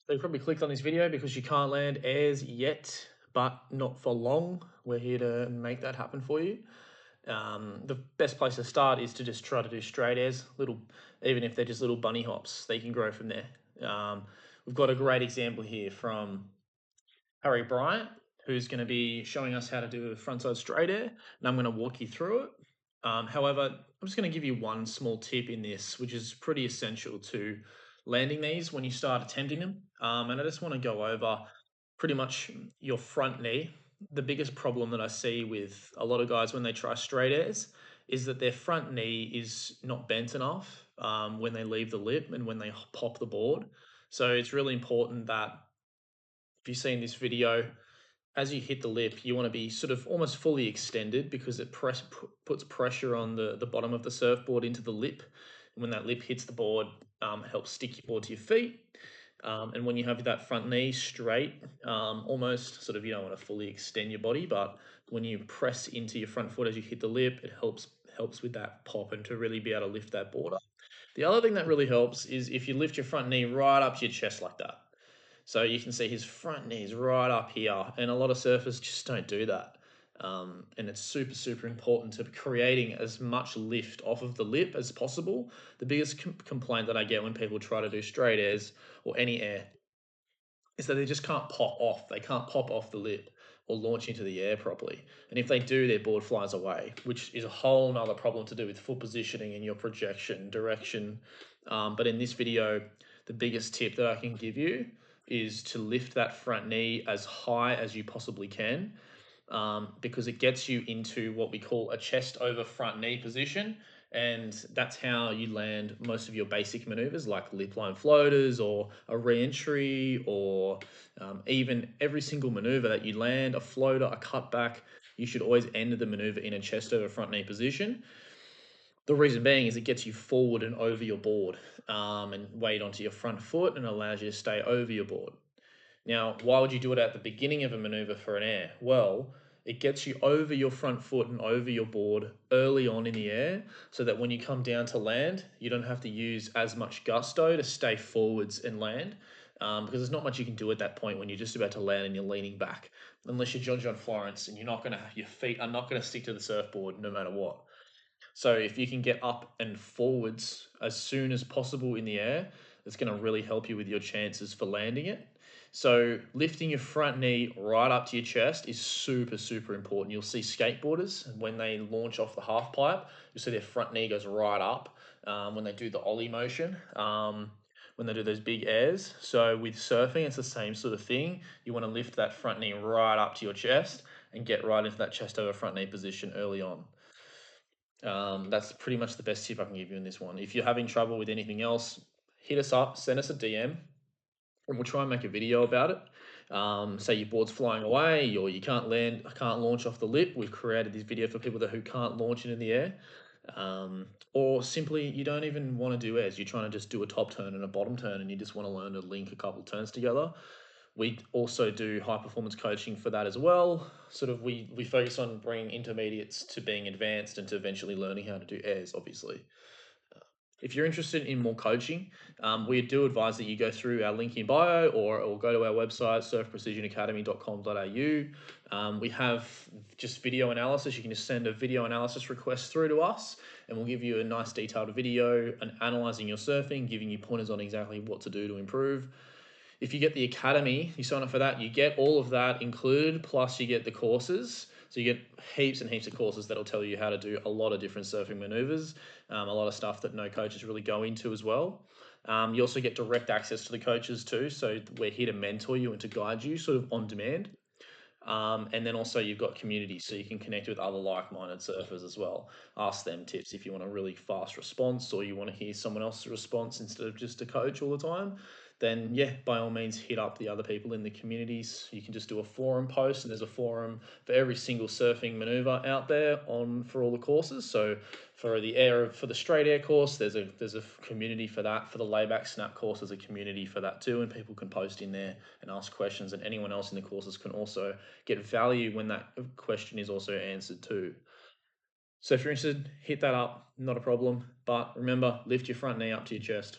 So you probably clicked on this video because you can't land airs yet, but not for long. We're here to make that happen for you. The best place to start is to just try to do straight airs, even if they're just little bunny hops, they can grow from there. We've got a great example here from Harry Bryant, who's going to be showing us how to do a frontside straight air, and I'm going to walk you through it. However, I'm just going to give you one small tip in this, which is pretty essential to landing these when you start attempting them. And I just want to go over pretty much your front knee. The biggest problem that I see with a lot of guys when they try straight airs is that their front knee is not bent enough when they leave the lip and when they pop the board. So it's really important that if you've seen this video, as you hit the lip, you want to be sort of almost fully extended because it puts pressure on the bottom of the surfboard into the lip. And when that lip hits the board, it helps stick your board to your feet. And when you have that front knee straight, almost sort of, you don't want to fully extend your body, but when you press into your front foot as you hit the lip, it helps with that pop and to really be able to lift that board up. The other thing that really helps is if you lift your front knee right up to your chest like that. So you can see his front knee is right up here, and a lot of surfers just don't do that. And it's super, super important to creating as much lift off of the lip as possible. The biggest complaint that I get when people try to do straight airs or any air is that they just can't pop off. They can't pop off the lip or launch into the air properly. And if they do, their board flies away, which is a whole nother problem to do with foot positioning and your projection direction. But in this video, the biggest tip that I can give you is to lift that front knee as high as you possibly can, because it gets you into what we call a chest over front knee position. And that's how you land most of your basic maneuvers like lip line floaters or a re-entry, or even every single maneuver that you land, a floater, a cutback, you should always end the maneuver in a chest over front knee position. The reason being is it gets you forward and over your board, and weight onto your front foot, and allows you to stay over your board. Now, why would you do it at the beginning of a maneuver for an air? Well, it gets you over your front foot and over your board early on in the air so that when you come down to land, you don't have to use as much gusto to stay forwards and land, because there's not much you can do at that point when you're just about to land and you're leaning back, unless you're John Florence and your feet are not going to stick to the surfboard no matter what. So if you can get up and forwards as soon as possible in the air, it's going to really help you with your chances for landing it. So lifting your front knee right up to your chest is super, super important. You'll see skateboarders when they launch off the half pipe, you'll see their front knee goes right up when they do the ollie motion, when they do those big airs. So with surfing, it's the same sort of thing. You want to lift that front knee right up to your chest and get right into that chest over front knee position early on. That's pretty much the best tip I can give you in this one. If you're having trouble with anything else, hit us up, send us a DM, and we'll try and make a video about it. Say your board's flying away, or you can't land, I can't launch off the lip. We've created this video for people who can't launch it in the air. Or simply you don't even want to do airs. You're trying to just do a top turn and a bottom turn, and you just want to learn to link a couple turns together. We also do high performance coaching for that as well. Sort of we focus on bringing intermediates to being advanced and to eventually learning how to do airs, obviously. If you're interested in more coaching, we do advise that you go through our link in bio, or go to our website, surfprecisionacademy.com.au. We have just video analysis. You can just send a video analysis request through to us, and we'll give you a nice detailed video and analyzing your surfing, giving you pointers on exactly what to do to improve. If you get the academy, you sign up for that, you get all of that included, plus you get the courses. So you get heaps and heaps of courses that'll tell you how to do a lot of different surfing maneuvers, a lot of stuff that no coaches really go into as well. You also get direct access to the coaches too. So we're here to mentor you and to guide you sort of on demand. And then also you've got community, so you can connect with other like-minded surfers as well. Ask them tips if you want a really fast response, or you want to hear someone else's response instead of just a coach all the time. Then yeah, by all means hit up the other people in the communities. You can just do a forum post, and there's a forum for every single surfing maneuver out there for all the courses. So for the straight air course, there's a community for that. For the layback snap course, there's a community for that too, and people can post in there and ask questions, and anyone else in the courses can also get value when that question is also answered too. So if you're interested, hit that up, not a problem. But remember, lift your front knee up to your chest.